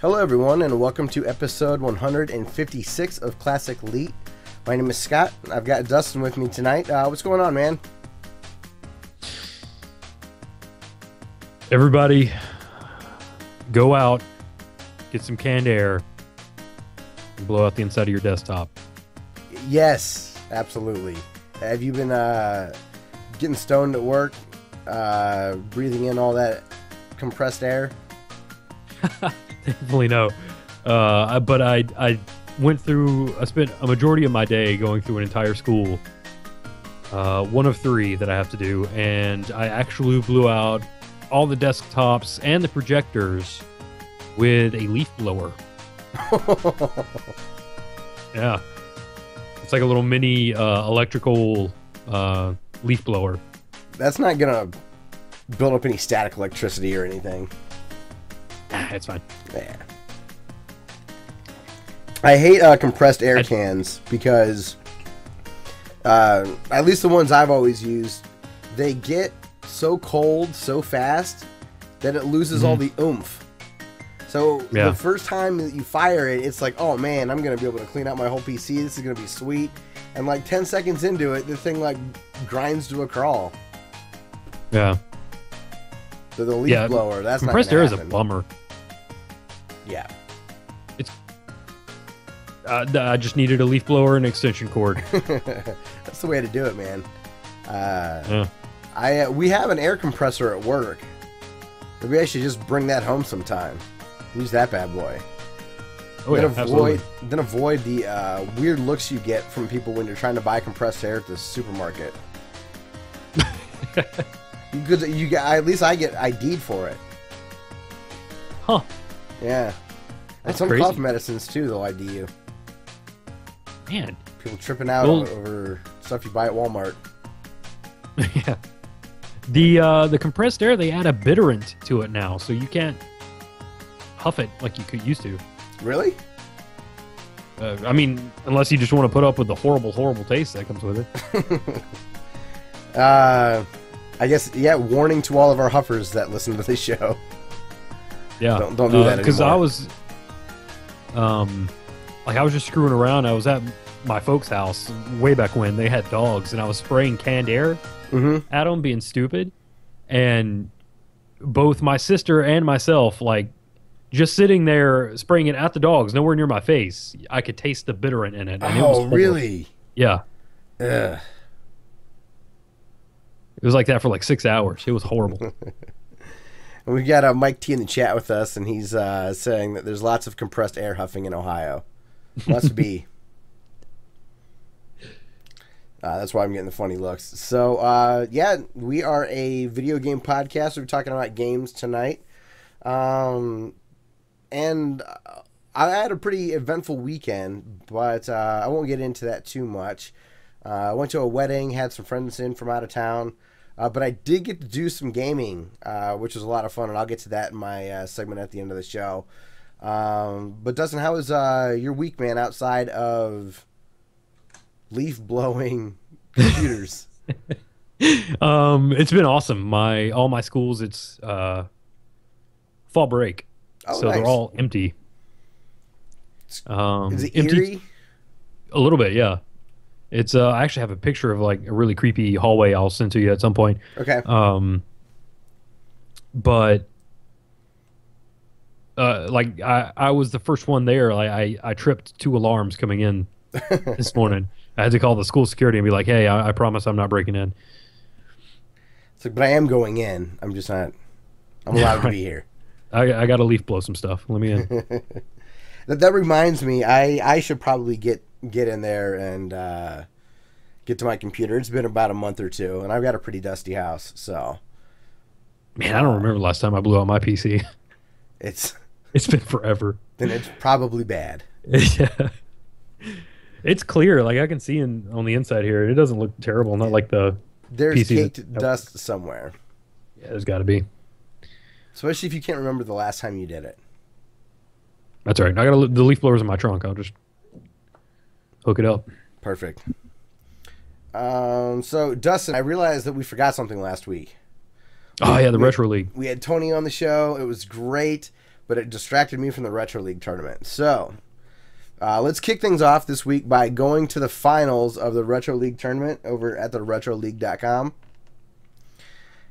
Hello everyone and welcome to episode 156 of Classic Elite. My name is Scott. I've got Dustin with me tonight. What's going on, man? Everybody, go out, get some canned air, and blow out the inside of your desktop. Yes, absolutely. Have you been getting stoned at work, breathing in all that compressed air? Thankfully, no. But I went through, I spent a majority of my day going through an entire school, one of three that I have to do, and I actually blew out all the desktops and the projectors with a leaf blower. Yeah. It's like a little mini electrical leaf blower. That's not going to build up any static electricity or anything. It's fine. Yeah. I hate compressed air cans because, at least the ones I've always used, they get so cold so fast that it loses all the oomph. So the first time that you fire it, it's like, oh man, I'm going to be able to clean out my whole PC. This is going to be sweet. And like 10 seconds into it, the thing like grinds to a crawl. Yeah. So the leaf blower, that's not compressed air is a bummer. Yeah. It's. I just needed a leaf blower and an extension cord. That's the way to do it, man. We have an air compressor at work. Maybe I should just bring that home sometime. Use that bad boy. Oh, then yeah, absolutely. Then avoid the weird looks you get from people when you're trying to buy compressed air at the supermarket. At least I get ID'd for it. Huh. Yeah. And some crazy. cough medicines too, they'll ID you. Man. People tripping out over stuff you buy at Walmart. Yeah. The compressed air, they add a bitterant to it now, so you can't huff it like you could used to. Really? I mean, unless you just want to put up with the horrible, horrible taste that comes with it. I guess, yeah, warning to all of our huffers that listen to this show. Yeah. Don't do that anymore. Because I was, I was just screwing around. I was at my folks' house way back when they had dogs, and I was spraying canned air at them, being stupid. And both my sister and myself, like, just sitting there spraying it at the dogs, nowhere near my face, I could taste the bitterant in it. And it was horrible. Really? Yeah. Ugh. It was like that for like 6 hours. It was horrible. And we've got Mike T in the chat with us, and he's saying that there's lots of compressed air huffing in Ohio. Must be. That's why I'm getting the funny looks. So, yeah, we are a video game podcast. We're talking about games tonight. And I had a pretty eventful weekend, but I won't get into that too much. I went to a wedding, had some friends in from out of town. But I did get to do some gaming, which was a lot of fun, and I'll get to that in my segment at the end of the show. But Dustin, how was your week, man, outside of leaf-blowing computers? It's been awesome. All my schools, it's fall break, so nice. They're all empty. Is it empty, eerie? A little bit, yeah. It's I actually have a picture of like a really creepy hallway I'll send to you at some point. Okay. But like I was the first one there. Like I tripped 2 alarms coming in this morning. I had to call the school security and be like, "Hey, I promise I'm not breaking in." It's like, but I am going in. I'm just not. I'm allowed to be here. I got to leaf blow some stuff. Let me in. That reminds me. I should probably get in there and get to my computer. It's been about a month or two, and I've got a pretty dusty house. So, man, I don't remember the last time I blew out my PC. It's been forever. Then it's probably bad. Yeah, it's clear. Like I can see on the inside here. It doesn't look terrible. Not like there's PC caked dust somewhere. Yeah, there's got to be. Especially if you can't remember the last time you did it. That's right. I got the leaf blowers in my trunk. I'll just hook it up. Perfect. So, Dustin, I realized that we forgot something last week. Oh, yeah, the Retro League. We had Tony on the show. It was great. but it distracted me from the Retro League tournament. So let's kick things off this week by going to the finals of the Retro League tournament over at the retroleague.com.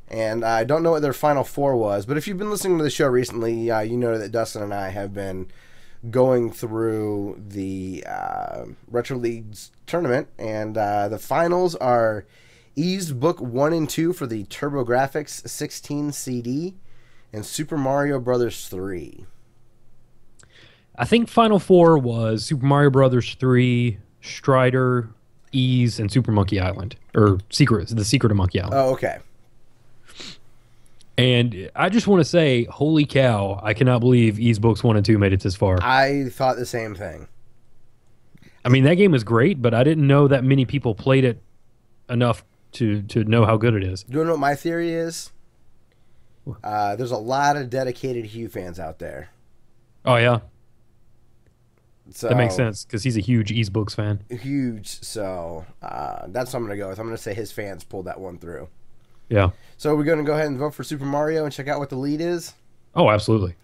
And I don't know what their final four was, but if you've been listening to the show recently, you know that Dustin and I have been going through the Retro League's tournament, and the finals are Ys Book 1 and 2 for the TurboGrafx 16 CD and Super Mario Brothers 3. I think Final Four was Super Mario Brothers 3, Strider, Ys, and Super Monkey Island. Or The Secret of Monkey Island. Oh, okay. And I just want to say, holy cow, I cannot believe Ys Books 1 and 2 made it this far. I thought the same thing. I mean, that game was great, but I didn't know that many people played it enough to know how good it is. Do you know what my theory is? There's a lot of dedicated Hugh fans out there. Oh, yeah? So, that makes sense, because he's a huge Ys Books fan. Huge, so that's what I'm going to go with. I'm going to say his fans pulled that one through. Yeah. So we're going to go ahead and vote for Super Mario and check out what the lead is? Oh, absolutely.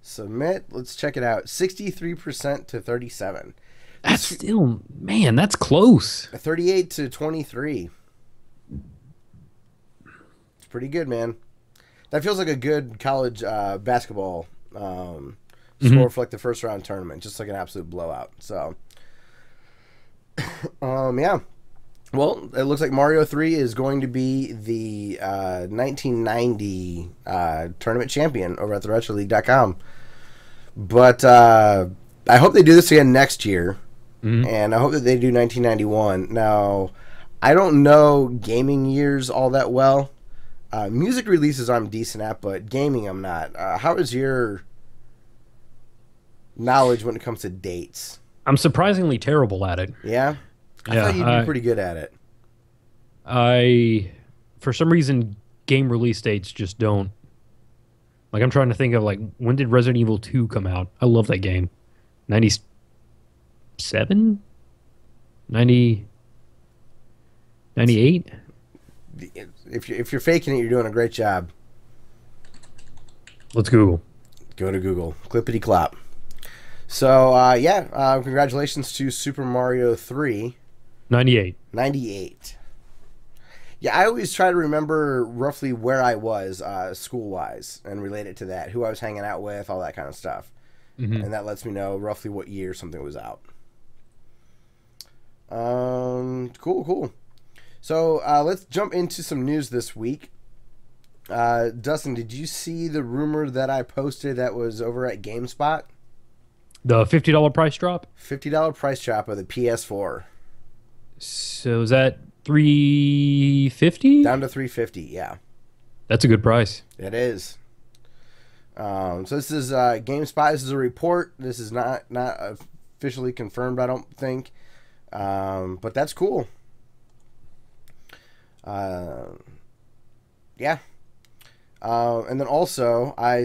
Submit. Let's check it out. 63% to 37. That's still, man, that's close. 38 to 23. It's pretty good, man. That feels like a good college basketball score for like the first round tournament. Just like an absolute blowout. So, yeah. Well, it looks like Mario 3 is going to be the 1990 tournament champion over at the retroleague.com. But I hope they do this again next year. And I hope that they do 1991. Now, I don't know gaming years all that well. Music releases I'm decent at, but gaming I'm not. How is your knowledge when it comes to dates? I'm surprisingly terrible at it. Yeah? I thought you'd be pretty good at it. For some reason, game release dates just don't. Like, I'm trying to think of, like, when did Resident Evil 2 come out? I love that game. 97? 90? 98? If you're faking it, you're doing a great job. Let's Google. Go to Google. Clippity clop. So, congratulations to Super Mario 3. 98. 98. Yeah, I always try to remember roughly where I was school-wise and relate it to that, who I was hanging out with, all that kind of stuff. And that lets me know roughly what year something was out. Cool. So, let's jump into some news this week. Dustin, did you see the rumor that I posted that was over at GameSpot? The $50 price drop? $50 price drop of the PS4. So is that $350? Down to $350, yeah. That's a good price. It is. So this is GameSpot. This is a report. This is not officially confirmed, I don't think. But that's cool. Yeah. And then also, I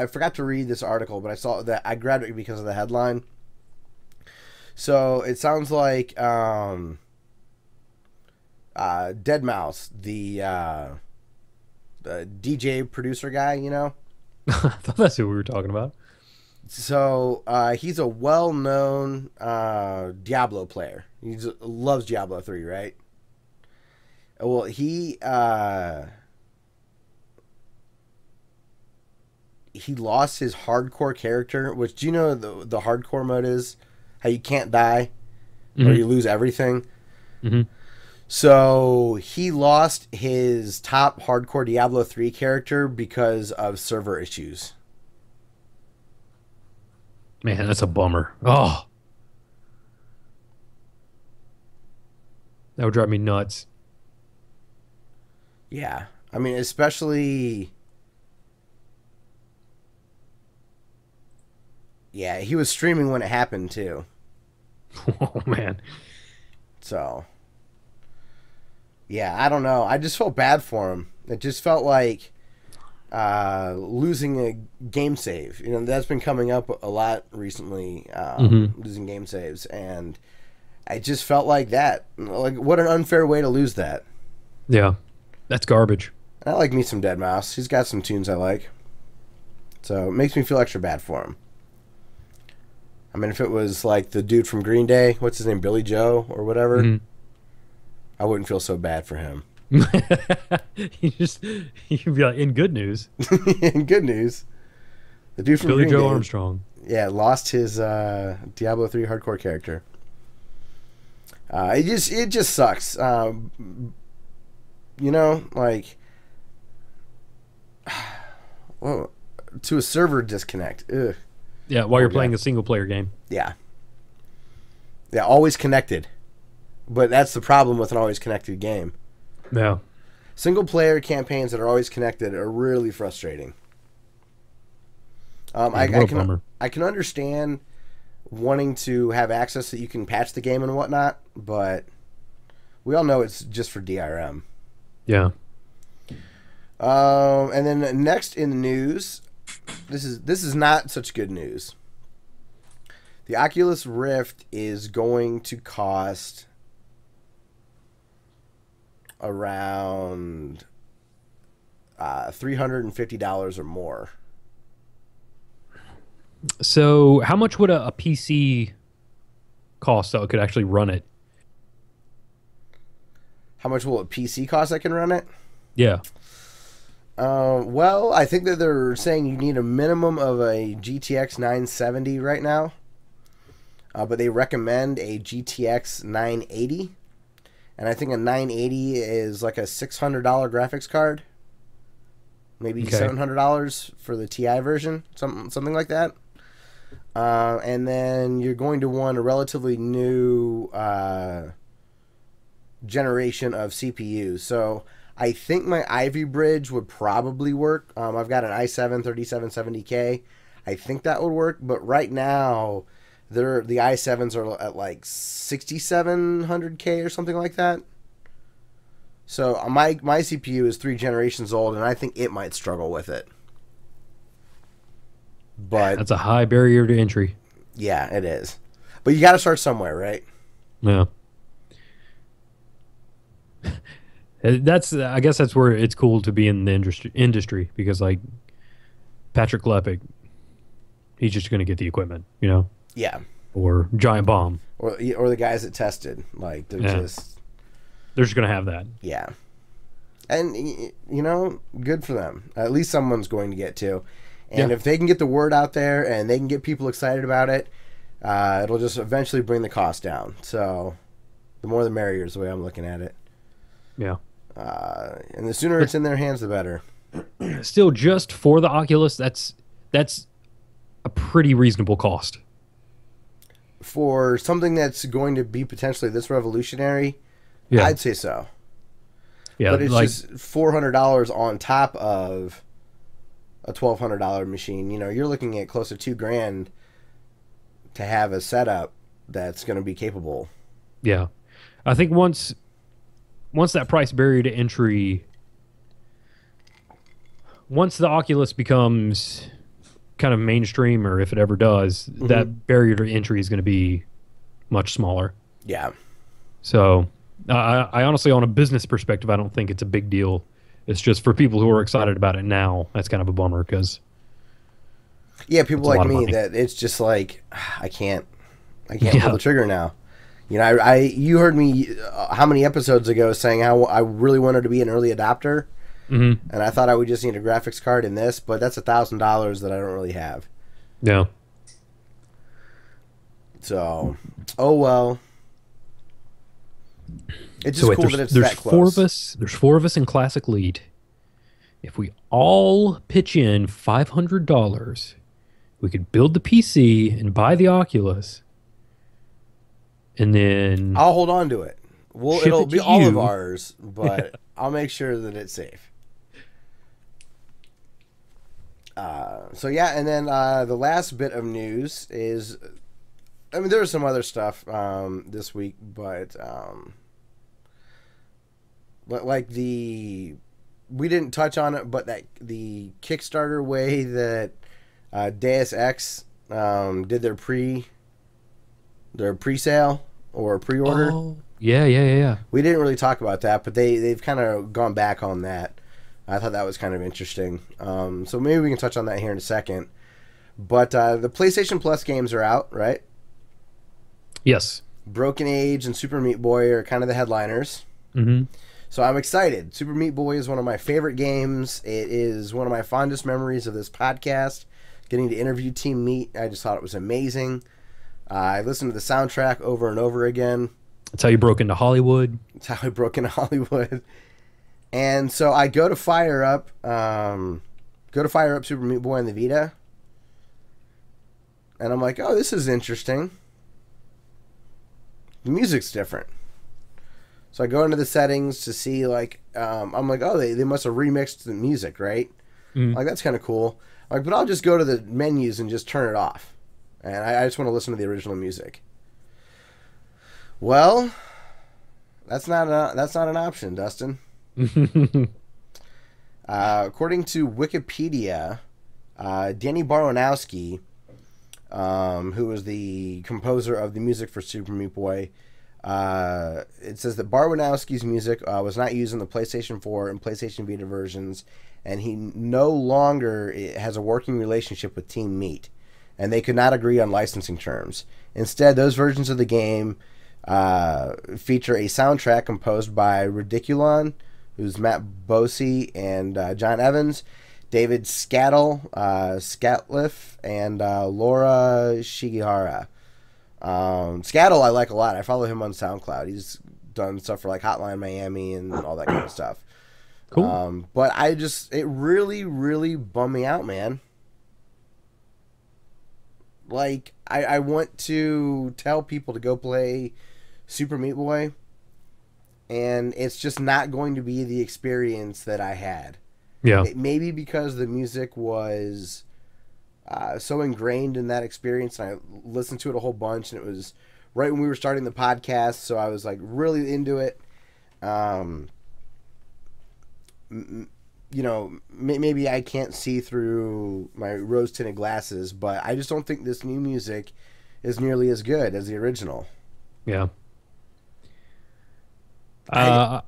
forgot to read this article, but I saw that I grabbed it because of the headline. So it sounds like Deadmau5, the DJ producer guy, you know? I thought that's who we were talking about. So he's a well-known Diablo player. He loves Diablo 3, right? Well, he lost his hardcore character, which, do you know the hardcore mode is? How you can't die or you lose everything. So he lost his top hardcore Diablo 3 character because of server issues. Man, that's a bummer. Oh, that would drive me nuts. Yeah. I mean, especially... Yeah, he was streaming when it happened, too. Oh, man. So... Yeah, I don't know. I just felt bad for him. It just felt like losing a game save. You know, that's been coming up a lot recently, losing game saves. And I just felt like that. Like, what an unfair way to lose that. Yeah, that's garbage. I like me some Deadmau5. He's got some tunes I like. So it makes me feel extra bad for him. I mean, if it was like the dude from Green Day, what's his name, Billy Joe or whatever, I wouldn't feel so bad for him. You'd be like, in good news. In good news, the dude from Billy Green Joe Day, Armstrong. Yeah, lost his Diablo III hardcore character. It just sucks. You know, like, well, to a server disconnect. Ugh. Yeah, while you're playing a single player game. Yeah. Yeah, always connected. But that's the problem with an always connected game. Yeah. Single player campaigns that are always connected are really frustrating. I can understand wanting to have access that you can patch the game and whatnot, but we all know it's just for DRM. Yeah. And then next in the news, this is not such good news. The Oculus Rift is going to cost around $350 or more. So how much would a PC cost that could actually run it? How much will a PC cost that can run it? Yeah. Well, I think that they're saying you need a minimum of a GTX 970 right now. But they recommend a GTX 980. And I think a 980 is like a $600 graphics card. Maybe $700 for the TI version. Something like that. And then you're going to want a relatively new generation of CPU. So I think my Ivy Bridge would probably work. I've got an i7 3770K. I think that would work. But right now, the i7s are at like 6700K or something like that. So my CPU is 3 generations old, and I think it might struggle with it. But that's a high barrier to entry. Yeah, it is. But you got to start somewhere, right? Yeah. I guess that's where it's cool to be in the industry because, like, Patrick Lepic, he's just going to get the equipment, you know? Yeah. Or Giant Bomb. Or the guys that tested. Like, they're just going to have that. Yeah. And, you know, good for them. At least someone's going to get to. And if they can get the word out there and they can get people excited about it, it'll just eventually bring the cost down. So the more the merrier is the way I'm looking at it. Yeah. And the sooner it's in their hands, the better. Still, just for the Oculus, that's a pretty reasonable cost. For something that's going to be potentially this revolutionary, I'd say so. Yeah, but it's just $400 on top of a $1,200 machine. You know, you're looking at close to $2,000 to have a setup that's going to be capable. Yeah, I think once that price barrier to entry, once the Oculus becomes kind of mainstream, or if it ever does, that barrier to entry is going to be much smaller. Yeah. So I honestly, on a business perspective, I don't think it's a big deal. It's just for people who are excited about it now, that's kind of a bummer because people like me that it's just like I can't pull the trigger now. You know, you heard me how many episodes ago saying how I really wanted to be an early adopter, and I thought I would just need a graphics card in this, but that's $1,000 that I don't really have. Yeah. So, oh well. It's just cool that it's that close. There's 4 of us in Classic Lead. If we all pitch in $500, we could build the PC and buy the Oculus. And then I'll hold on to it. It'll be all of ours, but I'll make sure that it's safe. And then the last bit of news is, I mean, there was some other stuff this week, but like we didn't touch on it, but that the Kickstarter way that Deus Ex did their pre-sale or pre-order. Oh, yeah. We didn't really talk about that, but they've kind of gone back on that. I thought that was kind of interesting. So maybe we can touch on that here in a second. But the PlayStation Plus games are out, right? Yes. Broken Age and Super Meat Boy are kind of the headliners. Mm-hmm. So I'm excited. Super Meat Boy is one of my favorite games. It is one of my fondest memories of this podcast. Getting to interview Team Meat, I just thought it was amazing. I listened to the soundtrack over and over again. That's how you broke into Hollywood. That's how I broke into Hollywood. And so I go to fire up Super Meat Boy on the Vita. And I'm like, oh, this is interesting. The music's different. So I go into the settings to see, like, I'm like, oh, they must have remixed the music, right? Mm. Like, that's kind of cool. Like, but I'll just go to the menus and just turn it off. And I just want to listen to the original music. Well, that's not an option, Dustin. According to Wikipedia, Danny Baranowski, who was the composer of the music for Super Meat Boy, it says that Baranowski's music was not used in the PlayStation 4 and PlayStation Vita versions, and he no longer has a working relationship with Team Meat, and they could not agree on licensing terms. Instead, those versions of the game feature a soundtrack composed by Ridiculon, who's Matt Bosey and John Evans, David Scatliff, and Laura Shigihara. Scattle I like a lot. I follow him on SoundCloud. He's done stuff for like Hotline Miami and all that kind of stuff. Cool. But it really, really bummed me out, man. Like, I want to tell people to go play Super Meat Boy, and it's just not going to be the experience that I had. Yeah. Maybe because the music was so ingrained in that experience, and I listened to it a whole bunch, and it was right when we were starting the podcast, so I was like really into it. You know, maybe I can't see through my rose-tinted glasses, but I just don't think this new music is nearly as good as the original. Yeah. Go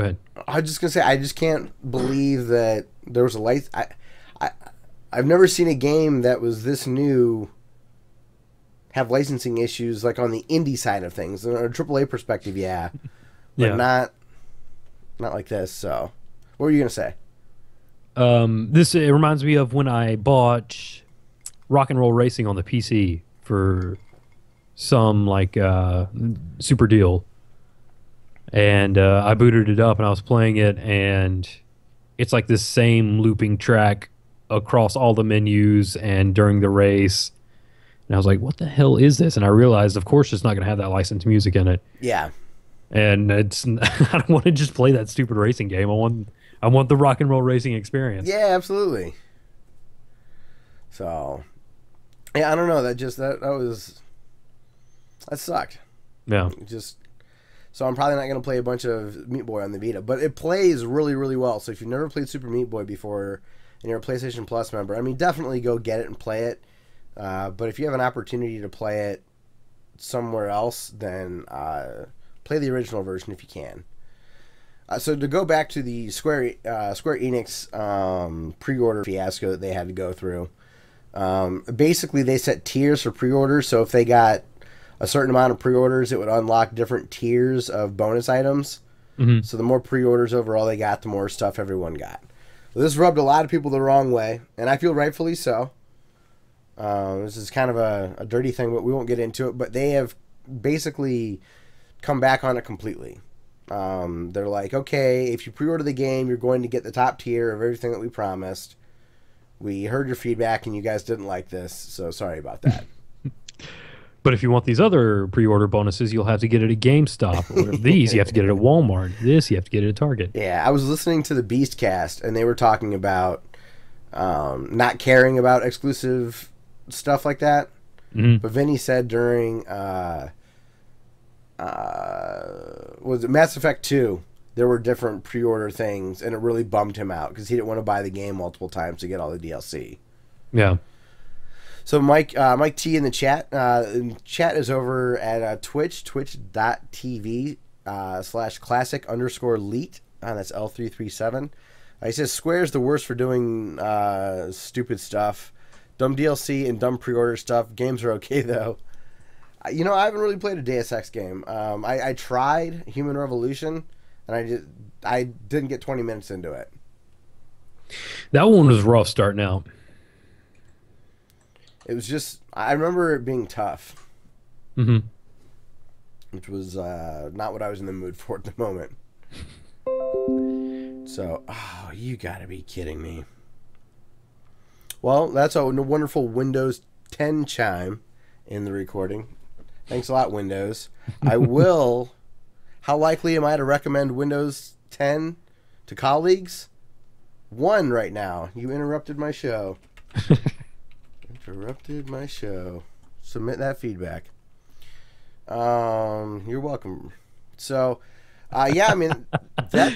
ahead. I was just gonna say, I just can't believe that there was a I've never seen a game that was this new have licensing issues, like on the indie side of things. On a AAA perspective, yeah, but not like this. So, what were you gonna say? It reminds me of when I bought Rock and Roll Racing on the PC for some like super deal, and I booted it up and I was playing it, and it's like this same looping track across all the menus and during the race, and I was like, what the hell is this? And I realized, of course, it's not going to have that licensed music in it. Yeah, and it's I don't want to just play that stupid racing game. I want the Rock and Roll Racing experience. Yeah, absolutely. So, yeah, I don't know. That sucked. Yeah. So I'm probably not going to play a bunch of Meat Boy on the Vita, but it plays really, really well. So if you've never played Super Meat Boy before and you're a PlayStation Plus member, I mean, definitely go get it and play it. But if you have an opportunity to play it somewhere else, then play the original version if you can. So to go back to the Square Enix pre-order fiasco that they had to go through, basically they set tiers for pre-orders. So if they got a certain amount of pre-orders, it would unlock different tiers of bonus items. Mm-hmm. So the more pre-orders overall they got, the more stuff everyone got. So this rubbed a lot of people the wrong way, and I feel rightfully so. This is kind of a dirty thing, but we won't get into it. But they have basically come back on it completely. They're like, okay, if you pre-order the game, you're going to get the top tier of everything that we promised. We heard your feedback, and you guys didn't like this, so sorry about that. But if you want these other pre-order bonuses, you'll have to get it at GameStop. Or these, you have to get it at Walmart. This, you have to get it at Target. Yeah, I was listening to the Beastcast, and they were talking about not caring about exclusive stuff like that. Mm-hmm. But Vinny said during was it Mass Effect 2, there were different pre-order things, and it really bummed him out because he didn't want to buy the game multiple times to get all the DLC. Yeah. So Mike T in the chat. Chat is over at twitch.tv /classic_leet. That's L337. He says Square's the worst for doing stupid stuff. Dumb DLC and dumb pre-order stuff. Games are okay, though. You know, I haven't really played a Deus Ex game. I tried Human Revolution, and I didn't get 20 minutes into it. That one was rough starting out. It was just... I remember it being tough. Mm-hmm. Which was not what I was in the mood for at the moment. So, oh, you gotta be kidding me. Well, that's a wonderful Windows 10 chime in the recording. Thanks a lot, Windows. I will... How likely am I to recommend Windows 10 to colleagues? 1 right now. You interrupted my show. Interrupted my show. Submit that feedback. You're welcome. So, yeah, I mean, that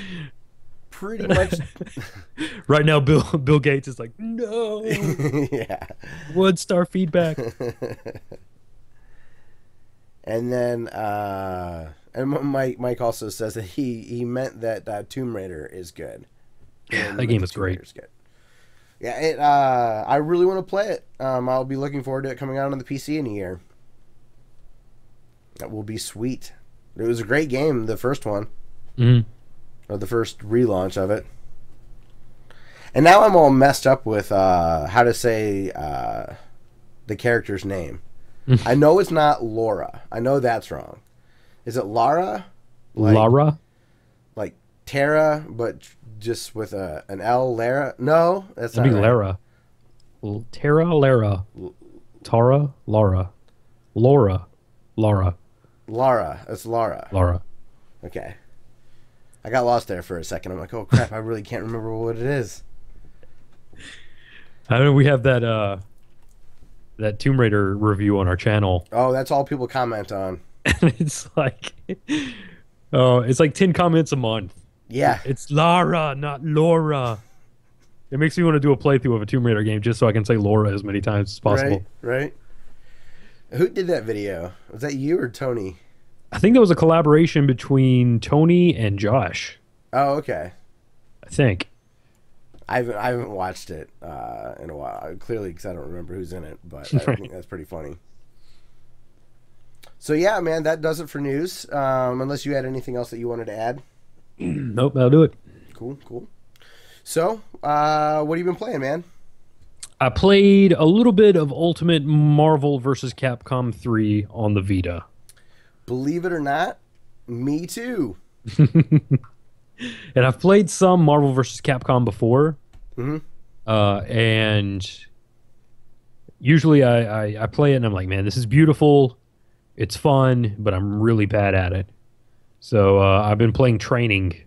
pretty much... Right now, Bill Gates is like, no. Yeah. 1-star feedback. And then, and Mike also says that he meant that Tomb Raider is good. Yeah, that game is great. Good. Yeah, I really want to play it. I'll be looking forward to it coming out on the PC in a year. That will be sweet. It was a great game, the first one. Mm-hmm. Or the first relaunch of it. And now I'm all messed up with how to say the character's name. I know it's not Laura. I know that's wrong. Is it Lara? Lara? Like Tara, but just with an L, Lara? No, that's That'd not be right. Lara. Tara, Lara. Tara, Laura. Laura. Lara. Lara. That's Lara. Lara. Okay. I got lost there for a second. I'm like, oh crap, I really can't remember what it is. I know we have that Tomb Raider review on our channel. Oh, that's all people comment on. And it's like 10 comments a month. Yeah. It's Lara, not Laura. It makes me want to do a playthrough of a Tomb Raider game just so I can say Laura as many times as possible. Right. Who did that video? Was that you or Tony? I think that was a collaboration between Tony and Josh. Oh, okay. I think. I haven't watched it in a while. Clearly, because I don't remember who's in it. But I think that's pretty funny. So yeah, man, that does it for news. Unless you had anything else that you wanted to add. Nope, that'll do it. Cool. So, what have you been playing, man? I played a little bit of Ultimate Marvel vs. Capcom 3 on the Vita. Believe it or not, me too. And I've played some Marvel vs. Capcom before. Mm-hmm. And usually I play it and I'm like, man, this is beautiful. It's fun, but I'm really bad at it. So I've been playing training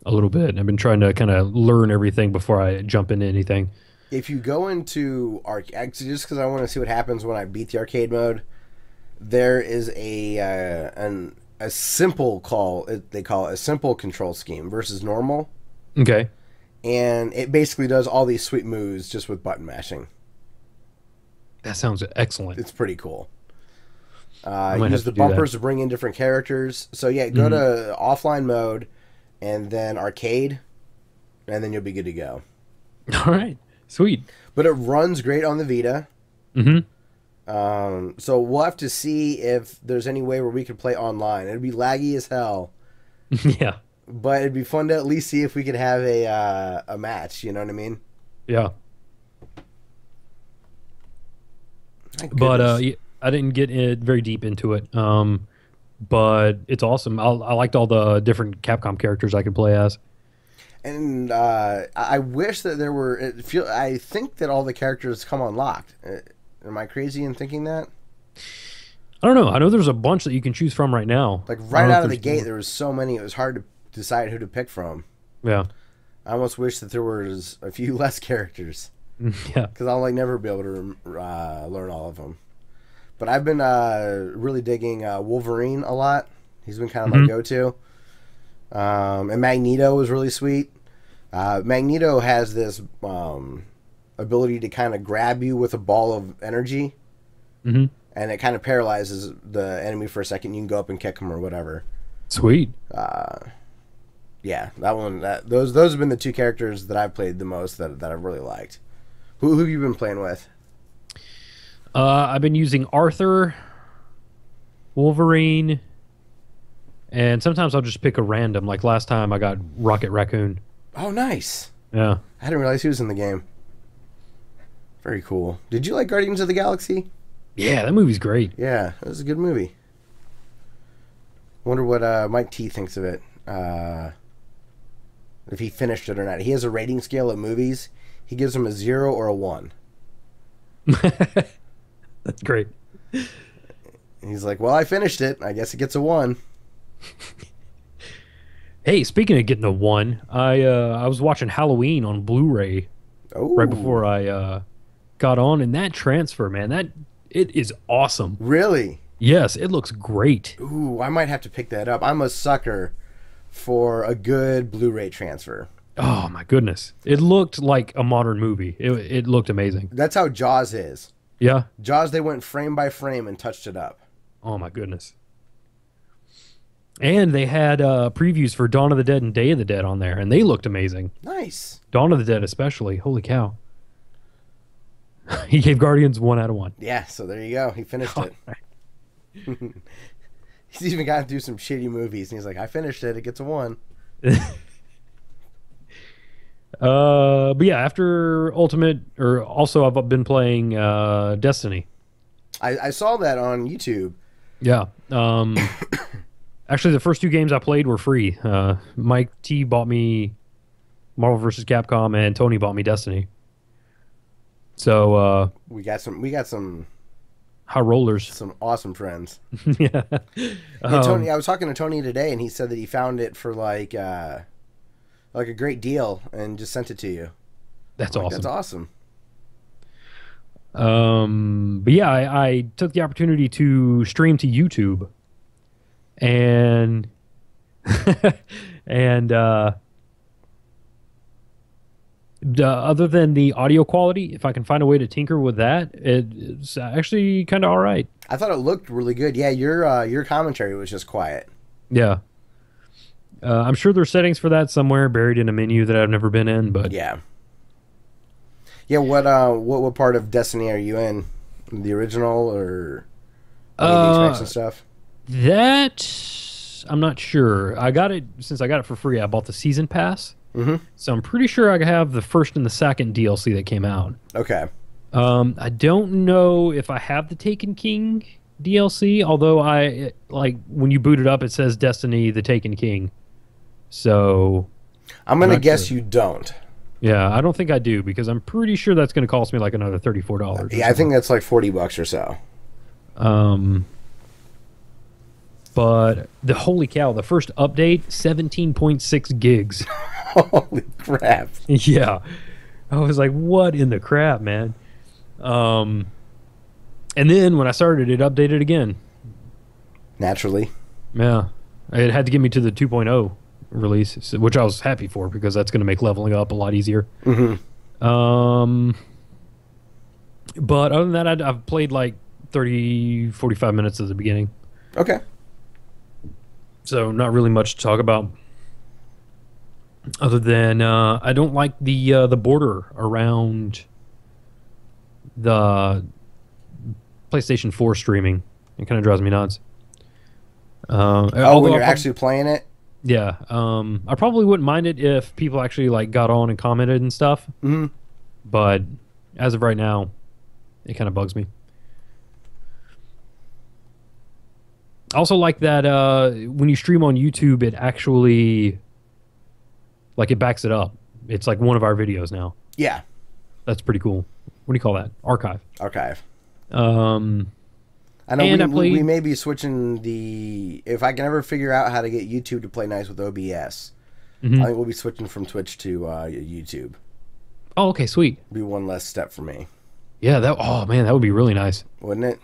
a little bit. I've been trying to kind of learn everything before I jump into anything. If you go into just because I want to see what happens when I beat the arcade mode, there is a simple they call it a simple control scheme versus normal. Okay. And it basically does all these sweet moves just with button mashing. That sounds excellent. It's pretty cool. Use the bumpers to bring in different characters. So yeah, go to offline mode and then arcade, and then you'll be good to go. All right. Sweet. But it runs great on the Vita. Mm-hmm. So we'll have to see if there's any way where we could play online. It'd be laggy as hell. Yeah. But it'd be fun to at least see if we could have a match. You know what I mean? Yeah. But I didn't get very deep into it. But it's awesome. I liked all the different Capcom characters I could play as. And I wish that there were. I think that all the characters come unlocked. Am I crazy in thinking that? I don't know. I know there's a bunch that you can choose from right now. Like right out of the gate, there was so many. It was hard to decide who to pick from. Yeah. I almost wish that there was a few less characters. Yeah. Because I'll never be able to learn all of them. But I've been really digging Wolverine a lot. He's been kind of my go-to. And Magneto was really sweet. Magneto has this ability to kind of grab you with a ball of energy. Mm-hmm. And it kind of paralyzes the enemy for a second. You can go up and kick him or whatever. Sweet. Yeah, Yeah, that one. Those have been the two characters that I've played the most that I've really liked. Who have you been playing with? I've been using Arthur, Wolverine, and sometimes I'll just pick a random. Like last time, I got Rocket Raccoon. Oh, nice. Yeah. I didn't realize he was in the game. Very cool. Did you like Guardians of the Galaxy? Yeah, that movie's great. Yeah, it was a good movie. Wonder what Mike T thinks of it. If he finished it or not. He has a rating scale of movies. He gives them a 0 or a 1. That's great. He's like, well, I finished it. I guess it gets a 1. Hey, speaking of getting a 1, I was watching Halloween on Blu-ray right before I got on, and that transfer, man, it is awesome. Really? Yes, it looks great. Ooh, I might have to pick that up. I'm a sucker for a good Blu-ray transfer. Oh my goodness, it looked like a modern movie. It looked amazing. That's how Jaws is. Yeah, Jaws, they went frame by frame and touched it up. Oh my goodness. And they had previews for Dawn of the Dead and Day of the Dead on there, and they looked amazing. Nice. Dawn of the Dead especially. Holy cow. He gave Guardians 1 out of 1. Yeah, so there you go. He finished it. He's even gotten through some shitty movies, and he's like, I finished it. It gets a 1. But yeah, after Ultimate, or also I've been playing Destiny. I saw that on YouTube. Yeah. Actually, the first 2 games I played were free. Mike T bought me Marvel vs. Capcom, and Tony bought me Destiny. So we got some high rollers, some awesome friends. Yeah. Tony, I was talking to Tony today, and he said that he found it for like a great deal and just sent it to you. That's awesome. That's awesome. But yeah, I took the opportunity to stream to YouTube, and and other than the audio quality, if I can find a way to tinker with that, it's actually kind of all right. I thought it looked really good. Yeah, your commentary was just quiet. Yeah. I'm sure there's settings for that somewhere buried in a menu that I've never been in, but yeah. Yeah, what part of Destiny are you in? The original or the expansion stuff? That I'm not sure. I got it since I got it for free. I bought the season pass. Mm-hmm. So I'm pretty sure I have the first and the second DLC that came out. Okay. I don't know if I have the Taken King DLC, although when you boot it up, it says Destiny: The Taken King. So I'm gonna guess you don't. Yeah, I don't think I do, because I'm pretty sure that's going to cost me like another $34. Yeah, I think that's like $40 or so. But holy cow, the first update, 17.6 gigs. Holy crap. Yeah. I was like, what in the crap, man? And then when I started, it updated again. Naturally. Yeah. It had to get me to the 2.0 release, which I was happy for, because that's going to make leveling up a lot easier. Mm-hmm. But other than that, I've played like 30, 45 minutes at the beginning. Okay. So not really much to talk about, other than I don't like the border around the PlayStation 4 streaming. It kind of drives me nuts. When you're actually playing it? Yeah. I probably wouldn't mind it if people actually like got on and commented and stuff. Mm-hmm. But as of right now, it kind of bugs me. Also like that when you stream on YouTube, it actually, like, it backs it up. It's like one of our videos now. Yeah. That's pretty cool. What do you call that? Archive. Archive. I know we may be switching if I can ever figure out how to get YouTube to play nice with OBS, mm-hmm. I think we'll be switching from Twitch to YouTube. Oh, okay, sweet. Be one less step for me. Yeah, oh man, that would be really nice. Wouldn't it?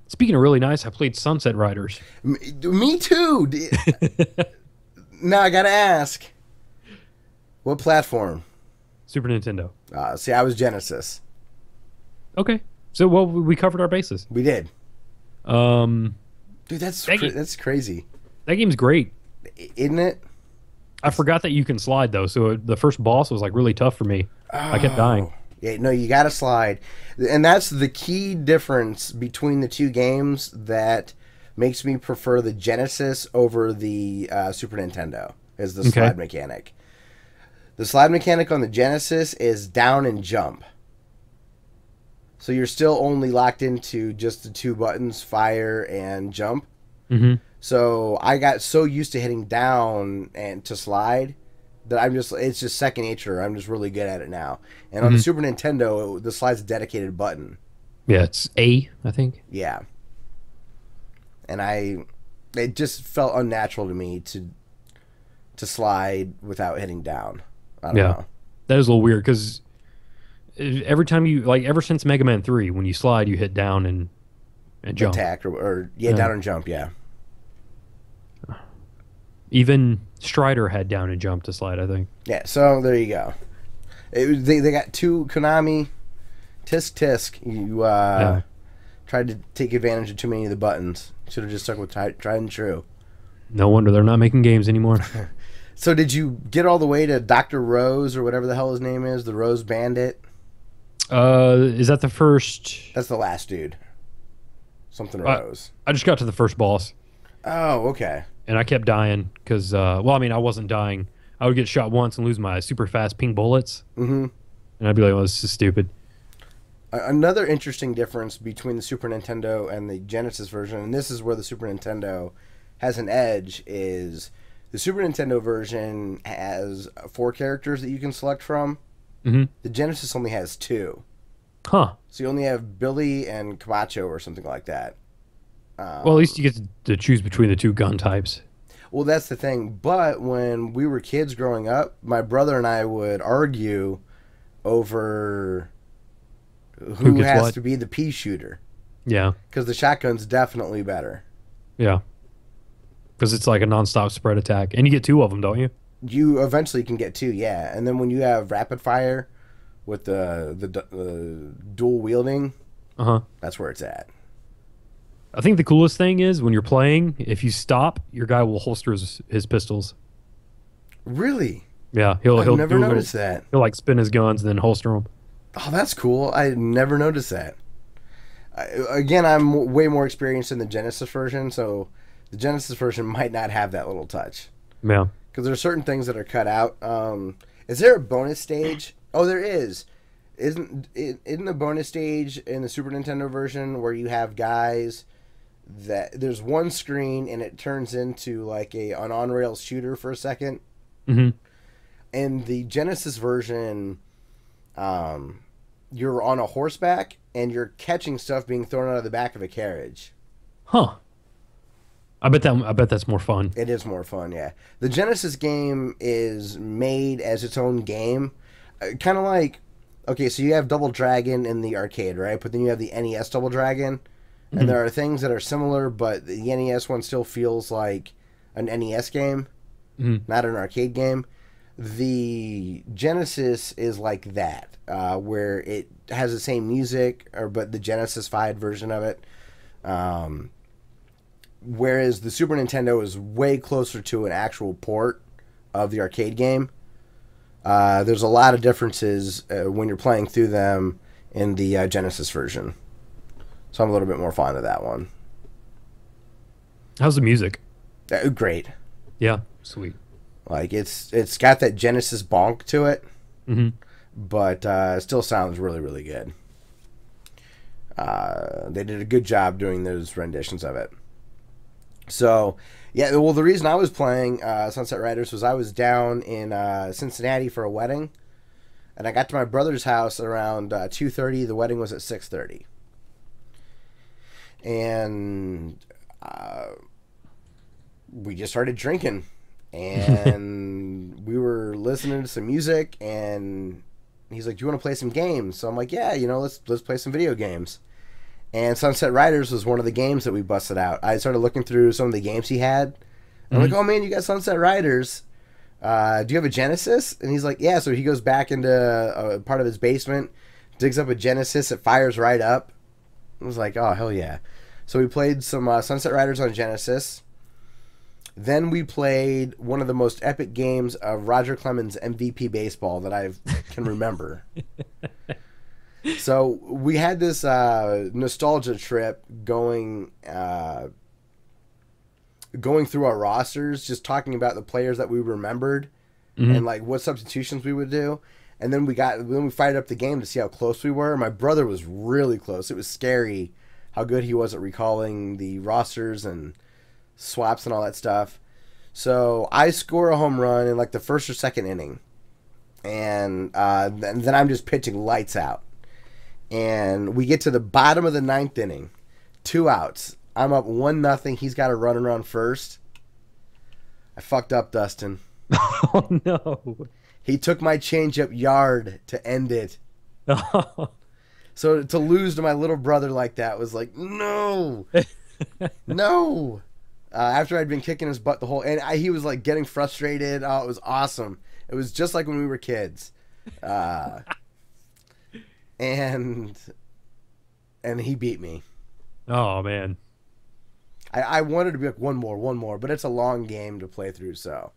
Speaking of really nice, I played Sunset Riders. Me too. Now I gotta ask, what platform? Super Nintendo. See, I was Genesis. Okay. So, we covered our bases. We did. Dude, that's crazy. That game's great. Isn't it? I forgot that you can slide though. So the first boss was like really tough for me. I kept dying. Yeah, no, you got to slide, and that's the key difference between the two games that makes me prefer the Genesis over the Super Nintendo. Is the slide mechanic. The slide mechanic on the Genesis is down and jump. So you're still only locked into just the two buttons, fire and jump. Mm-hmm. So I got so used to hitting down and to slide that it's just second nature. I'm just really good at it now. And on the Super Nintendo, the slide's a dedicated button. Yeah, it's A, I think. Yeah. And it just felt unnatural to me to slide without hitting down. I don't know. That is a little weird because every time ever since Mega Man 3, when you slide, you hit down and jump. Attack or down and jump, yeah. Even Strider had down and jump to slide, I think. Yeah, so there you go. They got two Konami. Tisk. You tried to take advantage of too many of the buttons. Should have just stuck with tried and true. No wonder they're not making games anymore. So did you get all the way to Dr. Rose or whatever the hell his name is, the Rose Bandit? Is that the first? That's the last dude. Something Rose. I just got to the first boss. Oh, okay. And I kept dying because, I wasn't dying. I would get shot once and lose my super fast ping bullets. Mm-hmm. And I'd be like, well, this is stupid. Another interesting difference between the Super Nintendo and the Genesis version, and this is where the Super Nintendo has an edge, is the Super Nintendo version has 4 characters that you can select from. Mm-hmm. The Genesis only has 2. Huh. So you only have Billy and Camacho or something like that. Well, at least you get to choose between the 2 gun types. Well, that's the thing. But when we were kids growing up, my brother and I would argue over who has to be the pea shooter. Yeah. Because the shotgun's definitely better. Yeah. Because it's like a nonstop spread attack. And you get 2 of them, don't you? You eventually can get 2, yeah. And then when you have rapid fire with the dual wielding, that's where it's at. I think the coolest thing is when you're playing, if you stop, your guy will holster his pistols. Really? Yeah, I've never noticed that. He'll like spin his guns and then holster them. Oh, that's cool. I never noticed that. Again, I'm way more experienced in the Genesis version, so the Genesis version might not have that little touch. Yeah. Because there are certain things that are cut out. Is there a bonus stage? Oh, there is. Isn't a bonus stage in the Super Nintendo version where you have guys that there's one screen and it turns into like an on-rails shooter for a second? Mm-hmm. In the Genesis version, you're on a horseback and you're catching stuff being thrown out of the back of a carriage. Huh. I bet that's more fun. It is more fun, yeah. The Genesis game is made as its own game. Kind of like, okay, so you have Double Dragon in the arcade, right? But then you have the NES Double Dragon. And there are things that are similar, but the NES one still feels like an NES game, not an arcade game. The Genesis is like that, where it has the same music, but the Genesis-fied version of it. Whereas the Super Nintendo is way closer to an actual port of the arcade game. There's a lot of differences when you're playing through them in the Genesis version. So I'm a little bit more fond of that one. How's the music? Great. Yeah, sweet. Like it's got that Genesis bonk to it, but it still sounds really, really good. They did a good job doing those renditions of it. So, yeah, well, the reason I was playing Sunset Riders was I was down in Cincinnati for a wedding, and I got to my brother's house around 2:30. The wedding was at 6:30. And we just started drinking, and we were listening to some music, and he's like, do you want to play some games? So I'm like, yeah, let's play some video games. And Sunset Riders was one of the games that we busted out. I started looking through some of the games he had. I'm like, oh man, you got Sunset Riders. Do you have a Genesis? And he's like, yeah. So he goes back into a part of his basement, digs up a Genesis, it fires right up. I was like, oh, hell yeah. So we played some Sunset Riders on Genesis. Then we played one of the most epic games of Roger Clemens MVP Baseball that I can remember. So we had this nostalgia trip going through our rosters, just talking about the players that we remembered and like what substitutions we would do. And then we fired up the game to see how close we were. My brother was really close. It was scary how good he was at recalling the rosters and swaps and all that stuff. So I score a home run in like the first or second inning, and then I'm just pitching lights out. And we get to the bottom of the ninth inning, 2 outs. I'm up 1-0. He's got a run around first. I fucked up, Dustin. Oh no! He took my changeup yard to end it. So to lose to my little brother like that was like, no, no. After I'd been kicking his butt the whole, and he was like getting frustrated. Oh, it was awesome. It was just like when we were kids. And he beat me. Oh man. I wanted to be like one more, but it's a long game to play through. So,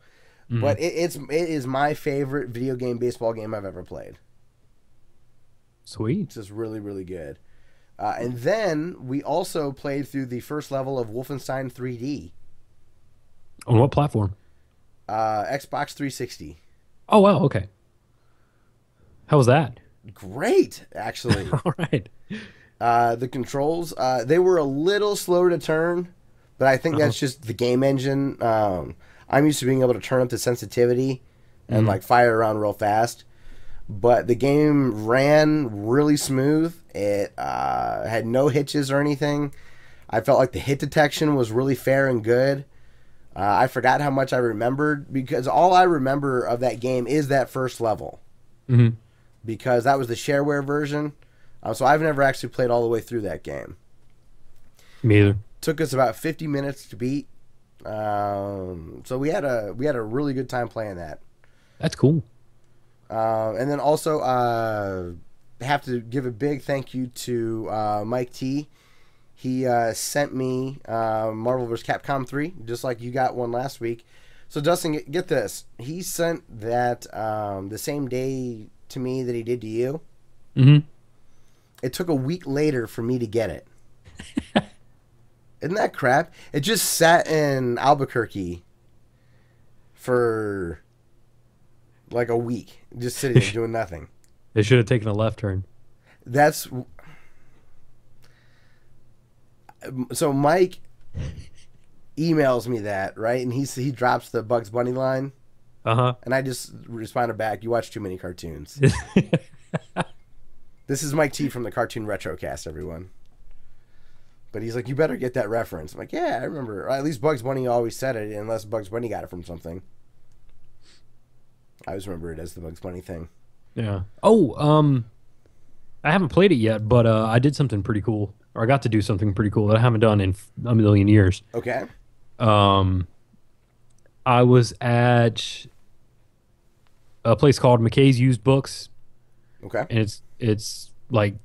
but it is my favorite video game baseball game I've ever played. Sweet. It's just really, really good. And then we also played through the first level of Wolfenstein 3D. On what platform? Xbox 360. Oh wow. Okay. How was that? Great, actually. All right. The controls, they were a little slower to turn, but I think that's just the game engine. I'm used to being able to turn up the sensitivity and like fire around real fast. But the game ran really smooth. It had no hitches or anything. I felt like the hit detection was really fair and good. I forgot how much I remembered because all I remember of that game is that first level. Because that was the shareware version. So I've never actually played all the way through that game. Me either. Took us about 50 minutes to beat. So we had a really good time playing that. That's cool. And then also have to give a big thank you to Mike T. He sent me Marvel vs. Capcom 3, just like you got one last week. So Dustin, get this. He sent that the same day to me that he did to you. It took a week later for me to get it. Isn't that crap? It just sat in Albuquerque for like a week, just sitting there doing nothing. They should have taken a left turn. That's so Mike emails me that, right? And he drops the Bugs Bunny line. And I just responded back, "You watch too many cartoons." This is Mike T from the Cartoon Retrocast, everyone. But he's like, "You better get that reference." I'm like, "Yeah, I remember." Or at least Bugs Bunny always said it, unless Bugs Bunny got it from something. I always remember it as the Bugs Bunny thing. Yeah. Oh, I haven't played it yet, but I did something pretty cool. Or I got to do something pretty cool that I haven't done in a million years. Okay. I was at a place called McKay's Used Books. Okay. And it's like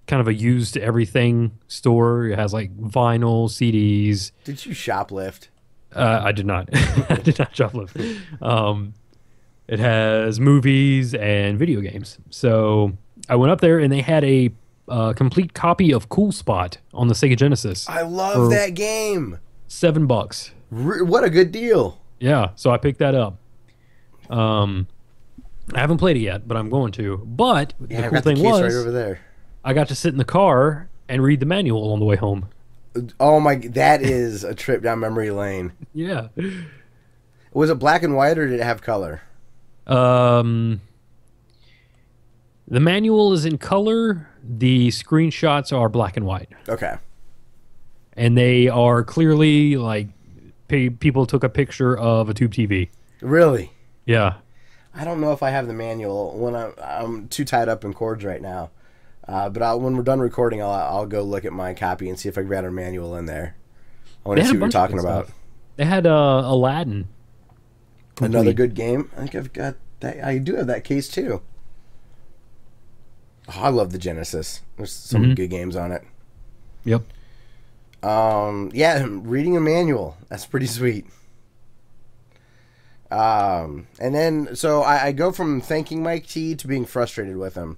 kind of a used everything store. It has like vinyl, CDs. Did you shoplift? I did not. I did not shoplift. It has movies and video games. So I went up there and they had a complete copy of Cool Spot on the Sega Genesis. I love that game. $7. What a good deal. Yeah, so I picked that up. I haven't played it yet, but I'm going to. But the cool thing was, right over there. I got to sit in the car and read the manual on the way home. Oh my, that is a trip down memory lane. Yeah. Was it black and white or did it have color? The manual is in color. The screenshots are black and white. Okay. And they are clearly like people took a picture of a tube TV. Really? Yeah. I don't know if I have the manual. When I'm too tied up in chords right now. But when we're done recording, I'll go look at my copy and see if I can get a manual in there. I want to see what you're talking about. They had Aladdin. Complete. Another good game. I think I've got that. I do have that case too. Oh, I love the Genesis. There's some good games on it. Yep. Yeah, reading a manual. That's pretty sweet. And then, so I go from thanking Mike T to being frustrated with him.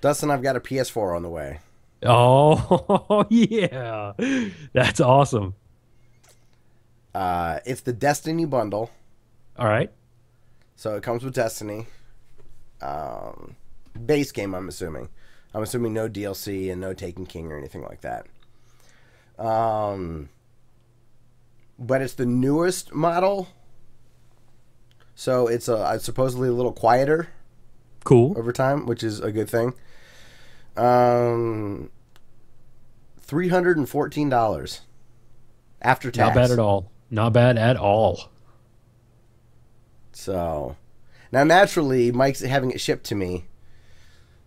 Dustin, I've got a PS4 on the way. Oh, yeah. That's awesome. It's the Destiny bundle. All right. So it comes with Destiny. Base game, I'm assuming. I'm assuming no DLC and no Taken King or anything like that. But it's the newest model. So it's supposedly a little quieter. Cool. Over time, which is a good thing. $314 after tax. Not bad at all. Not bad at all. So now, naturally, Mike's having it shipped to me,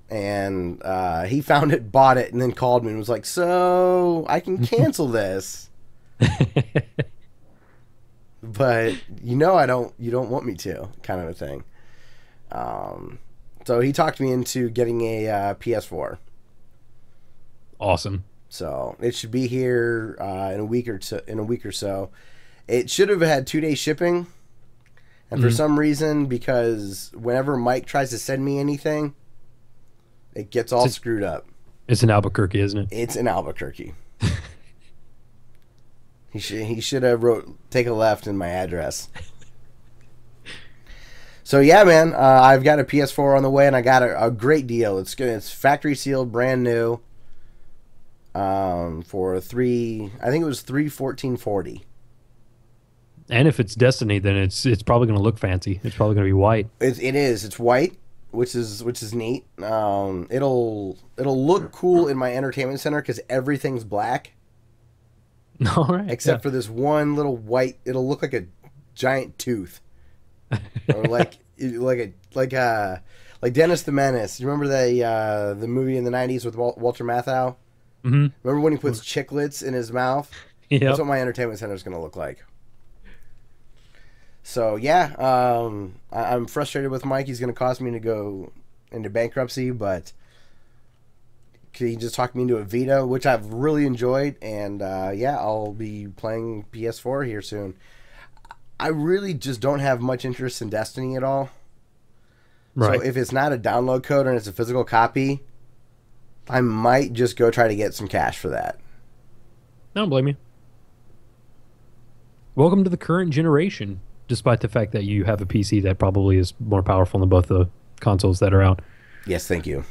and he found it, bought it, and then called me and was like, "So I can cancel this." But you don't want me to, kind of a thing. So he talked me into getting a PS4. Awesome. So it should be here in a week or so. It should have had 2-day shipping, and for some reason, because whenever Mike tries to send me anything, it gets all screwed up. It's in Albuquerque, isn't it? It's in Albuquerque. He should have wrote "take a left" in my address. So yeah, man, I've got a PS4 on the way, and I got a great deal. It's good. It's factory sealed, brand new. For I think it was $314.40. And if it's Destiny, then it's probably going to look fancy. It's probably going to be white. It is. It's white, which is neat. It'll look cool in my entertainment center because everything's black. All right. Except for this one little white. It'll look like a giant tooth, or like Dennis the Menace. You remember the movie in the '90s with Walter Matthau? Mm-hmm. Remember when he puts chiclets in his mouth? Yep. That's what my entertainment center is going to look like. So yeah, I'm frustrated with Mike. He's going to cause me to go into bankruptcy, but he just talked me into a Vita, which I've really enjoyed, and yeah, I'll be playing PS4 here soon. I really just don't have much interest in Destiny at all. Right. So if it's not a download code and it's a physical copy, I might just go try to get some cash for that. I don't blame you. Welcome to the current generation, despite the fact that you have a PC that probably is more powerful than both the consoles that are out. Yes, thank you.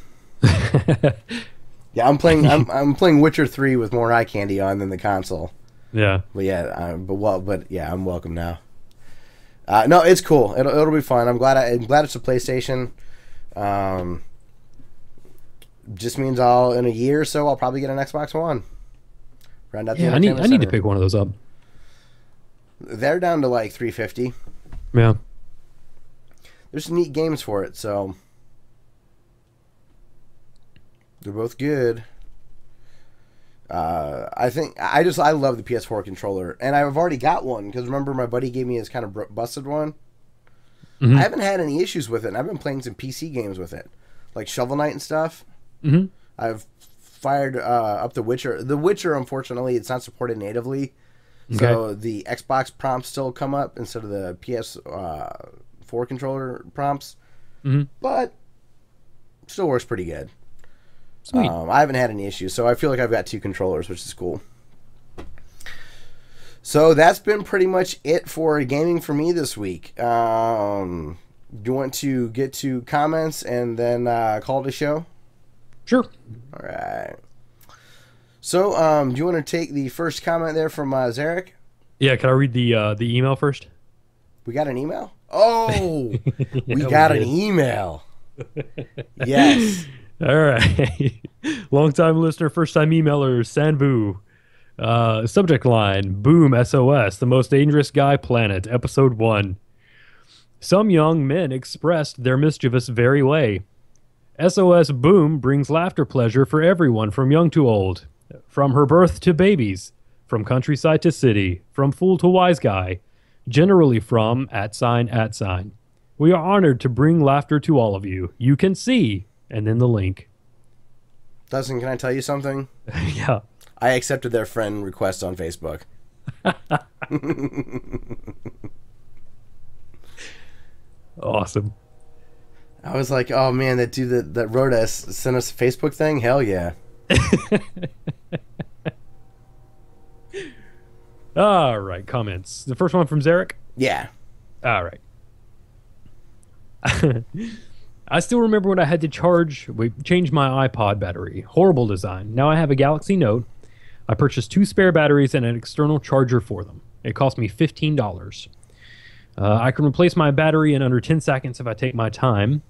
Yeah, I'm playing Witcher 3 with more eye candy on than the console. Yeah. But yeah, but yeah, I'm welcome now. No, it's cool. It'll be fun. I'm glad it's a PlayStation. Just means in a year or so I'll probably get an Xbox One. Round out the I need to pick one of those up. They're down to like $350. Yeah. There's some neat games for it, so they're both good. I love the PS4 controller, and I've already got one because remember my buddy gave me his kind of busted one. Mm-hmm. I haven't had any issues with it. And I've been playing some PC games with it, like Shovel Knight and stuff. Mm-hmm. I've fired up The Witcher. The Witcher, unfortunately, it's not supported natively, so the Xbox prompts still come up instead of the PS4 controller prompts. Mm-hmm. But still works pretty good. Sweet. I haven't had any issues, so I feel like I've got two controllers, which is cool. So that's been pretty much it for gaming for me this week. Do you want to get to comments and then call it a show? Sure. All right. So, do you want to take the first comment there from Zarek? Yeah, can I read the email first? We got an email? Oh, we got an email. Yes. All right. Long-time listener, first-time emailer, Sanbu. Subject line, Boom SOS, the most dangerous guy planet, episode 1. Some young men expressed their mischievous very way. SOS Boom brings laughter pleasure for everyone from young to old. From her birth to babies. From countryside to city. From fool to wise guy. Generally from @@. We are honored to bring laughter to all of you. You can see, and then the link. Dustin, can I tell you something? Yeah. I accepted their friend request on Facebook. Awesome. I was like, oh man, that dude that wrote us sent us a Facebook thing. Hell yeah. All right, comments. The first one from Zarek. Yeah. All right. I still remember when I had to change my iPod battery. Horrible design. Now I have a Galaxy Note. I purchased 2 spare batteries and an external charger for them. It cost me $15. I can replace my battery in under 10 seconds if I take my time.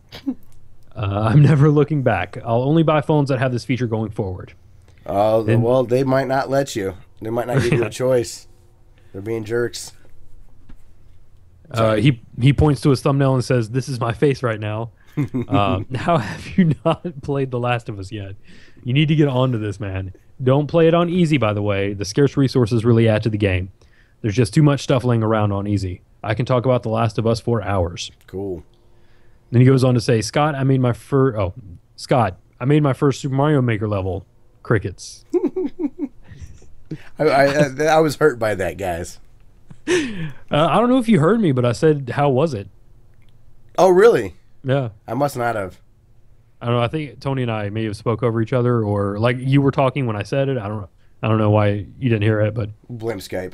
I'm never looking back. I'll only buy phones that have this feature going forward. Well, they might not let you. They might not give you a choice. They're being jerks. He points to his thumbnail and says, "This is my face right now." How have you not played The Last of Us yet? You need to get onto this, man. Don't play it on easy, by the way. The scarce resources really add to the game. There's just too much stuff laying around on easy. I can talk about The Last of Us for hours. Cool. Then he goes on to say, Scott, I made my first Super Mario Maker level. Crickets. I was hurt by that, guys. I don't know if you heard me, but I said, how was it? Oh, really? Yeah. I must not have. I don't know. I think Tony and I may have spoke over each other, or like you were talking when I said it. I don't know why you didn't hear it, but blame Skype.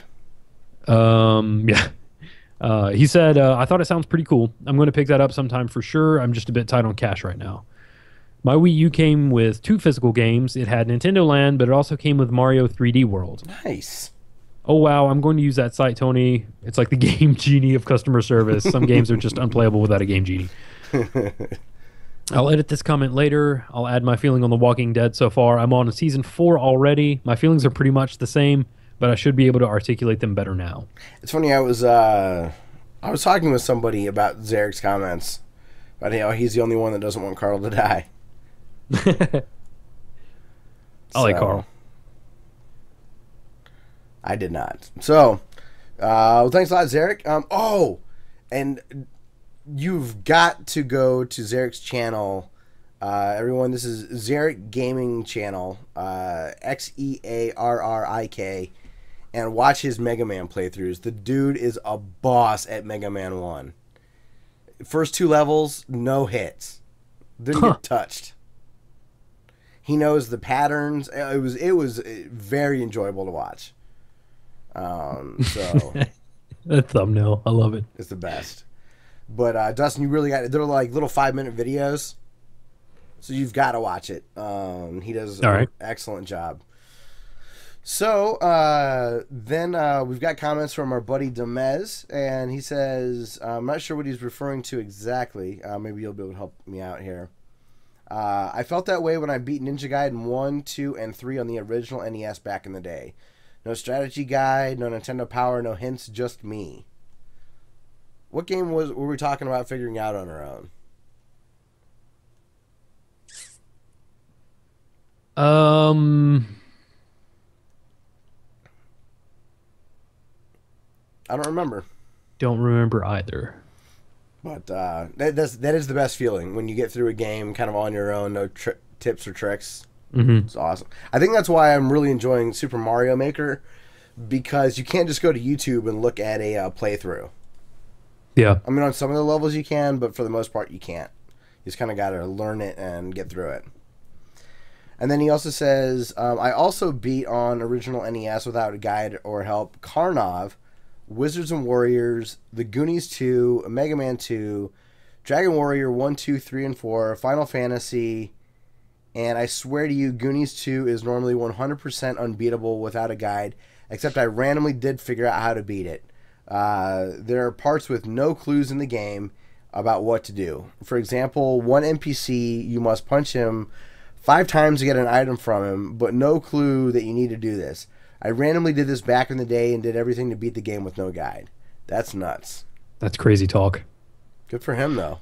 Yeah. He said, I thought it sounds pretty cool. I'm going to pick that up sometime for sure. I'm just a bit tight on cash right now. My Wii U came with 2 physical games. It had Nintendo Land, but it also came with Mario 3D World. Nice. Oh, wow. I'm going to use that site, Tony. It's like the Game Genie of customer service. Some games are just unplayable without a Game Genie. I'll edit this comment later. I'll add my feeling on The Walking Dead so far. I'm on season 4 already. My feelings are pretty much the same, but I should be able to articulate them better now. It's funny. I was talking with somebody about Zarek's comments, but he's the only one that doesn't want Carl to die. I like Carl. I did not. So, thanks a lot, Zarek. And you've got to go to Zarek's channel. Everyone, this is Zarek Gaming Channel, XEARRIK, and watch his Mega Man playthroughs. The dude is a boss at Mega Man 1. First 2 levels, no hits. Didn't get touched. He knows the patterns. It was very enjoyable to watch. So that thumbnail, I love it. It's the best. But Dustin, you really got. They're like little 5-minute videos, so you've got to watch it. He does an excellent job. So then we've got comments from our buddy Demez, and he says, I'm not sure what he's referring to exactly. Maybe you'll be able to help me out here. I felt that way when I beat Ninja Gaiden 1, 2, and 3 on the original NES back in the day. No strategy guide, no Nintendo Power, no hints, just me. What game were we talking about figuring out on our own? I don't remember. Don't remember either. But that is the best feeling when you get through a game kind of on your own, no tips or tricks. Mm-hmm. It's awesome. I think that's why I'm really enjoying Super Mario Maker, because you can't just go to YouTube and look at a playthrough. Yeah. I mean, on some of the levels you can, but for the most part you can't. You just kind of got to learn it and get through it. And then he also says, I also beat on original NES without a guide or help Karnov, Wizards and Warriors, The Goonies 2, Mega Man 2, Dragon Warrior 1, 2, 3, and 4, Final Fantasy, and I swear to you, Goonies 2 is normally 100% unbeatable without a guide, except I randomly did figure out how to beat it. There are parts with no clues in the game about what to do. For example, one NPC, you must punch him 5 times to get an item from him, but no clue that you need to do this. I randomly did this back in the day and did everything to beat the game with no guide. That's nuts. That's crazy talk. Good for him, though.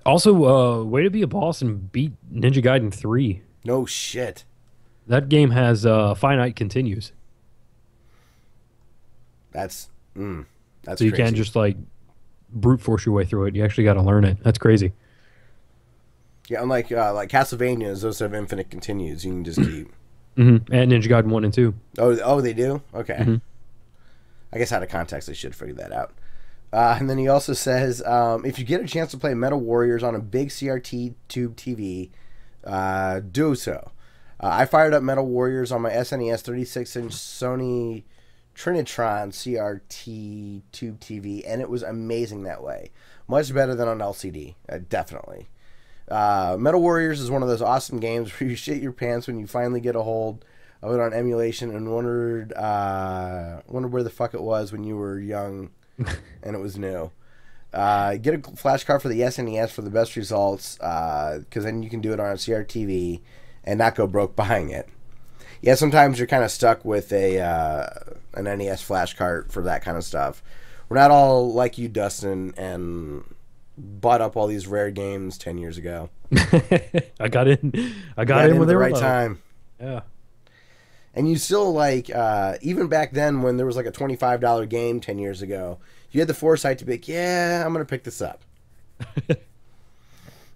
Also, way to be a boss and beat Ninja Gaiden 3. No shit. That game has finite continues. That's so crazy. You can't just like brute force your way through it. You actually got to learn it. That's crazy. Yeah, unlike like Castlevanias, those have infinite continues. You can just keep. Mm-hmm. And Ninja Gaiden 1 and 2. Oh, they do? Okay. Mm-hmm. I guess out of context, I should figure that out. And then he also says, if you get a chance to play Metal Warriors on a big CRT tube TV, do so. I fired up Metal Warriors on my SNES 36-inch Sony Trinitron CRT tube TV, and it was amazing that way. Much better than on LCD, definitely. Metal Warriors is one of those awesome games where you shit your pants when you finally get a hold of it on emulation and wondered where the fuck it was when you were young and it was new. Get a flash card for the SNES for the best results, because then you can do it on a CRTV and not go broke buying it. Yeah, sometimes you're kind of stuck with an NES flash card for that kind of stuff. We're not all like you, Dustin, and bought up all these rare games 10 years ago. I got in with the right time. Yeah. And you still, like, even back then when there was like a $25 game 10 years ago, you had the foresight to be like, yeah, I'm going to pick this up.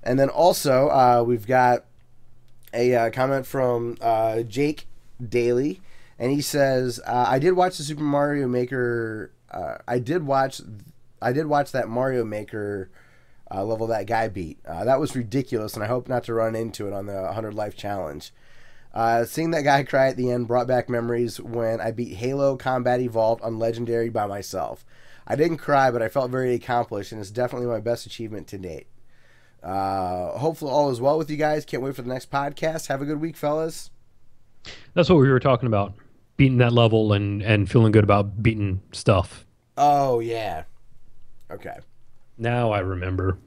And then also, we've got a comment from Jake Daly, and he says, I did watch the Super Mario Maker, I did watch that Mario Maker level that guy beat. That was ridiculous, and I hope not to run into it on the 100 Life Challenge. Seeing that guy cry at the end brought back memories when I beat Halo Combat Evolved on Legendary by myself. I didn't cry, but I felt very accomplished, and it's definitely my best achievement to date. Hopefully all is well with you guys. Can't wait for the next podcast. Have a good week, fellas. That's what we were talking about. Beating that level and feeling good about beating stuff. Oh, yeah. Okay. Now I remember.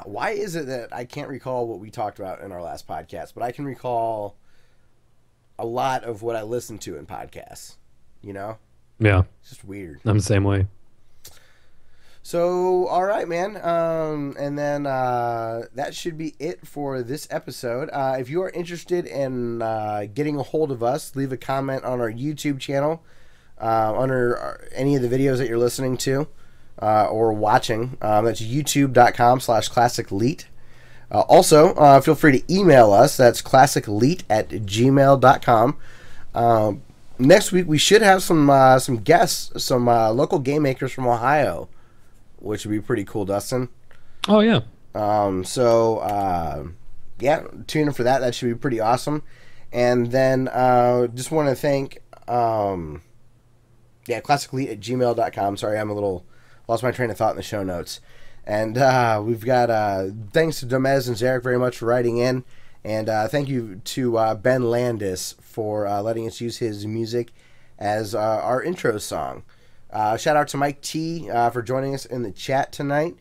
Why is it that I can't recall what we talked about in our last podcast, but I can recall a lot of what I listened to in podcasts, you know? Yeah. It's just weird. I'm the same way. So, all right, man. And then that should be it for this episode. If you are interested in getting a hold of us, leave a comment on our YouTube channel under any of the videos that you're listening to or watching. That's youtube.com/classicleet. Also, feel free to email us. That's classicleet@gmail.com. Next week, we should have some guests, some local game makers from Ohio, which would be pretty cool, Dustin. Oh, yeah. Yeah, tune in for that. That should be pretty awesome. And then just want to thank, classicleet@gmail.com. Sorry, I'm a little lost my train of thought in the show notes. And we've got thanks to Domez and Zarek very much for writing in. And thank you to Ben Landis for letting us use his music as our intro song. Shout out to Mike T for joining us in the chat tonight.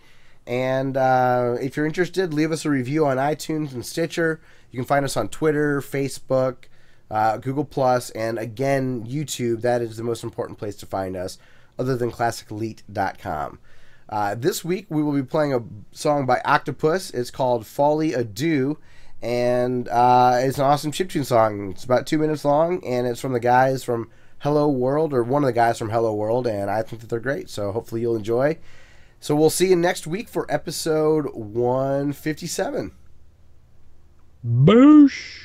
And if you're interested, leave us a review on iTunes and Stitcher. You can find us on Twitter, Facebook, Google+, and again, YouTube. That is the most important place to find us, other than ClassicElite.com. This week, we will be playing a song by Octopus. It's called Folly Adieu, and it's an awesome chiptune song. It's about 2 minutes long, and it's from the guys from Hello World, or one of the guys from Hello World, and I think that they're great, so hopefully you'll enjoy. So we'll see you next week for episode 157. Boosh!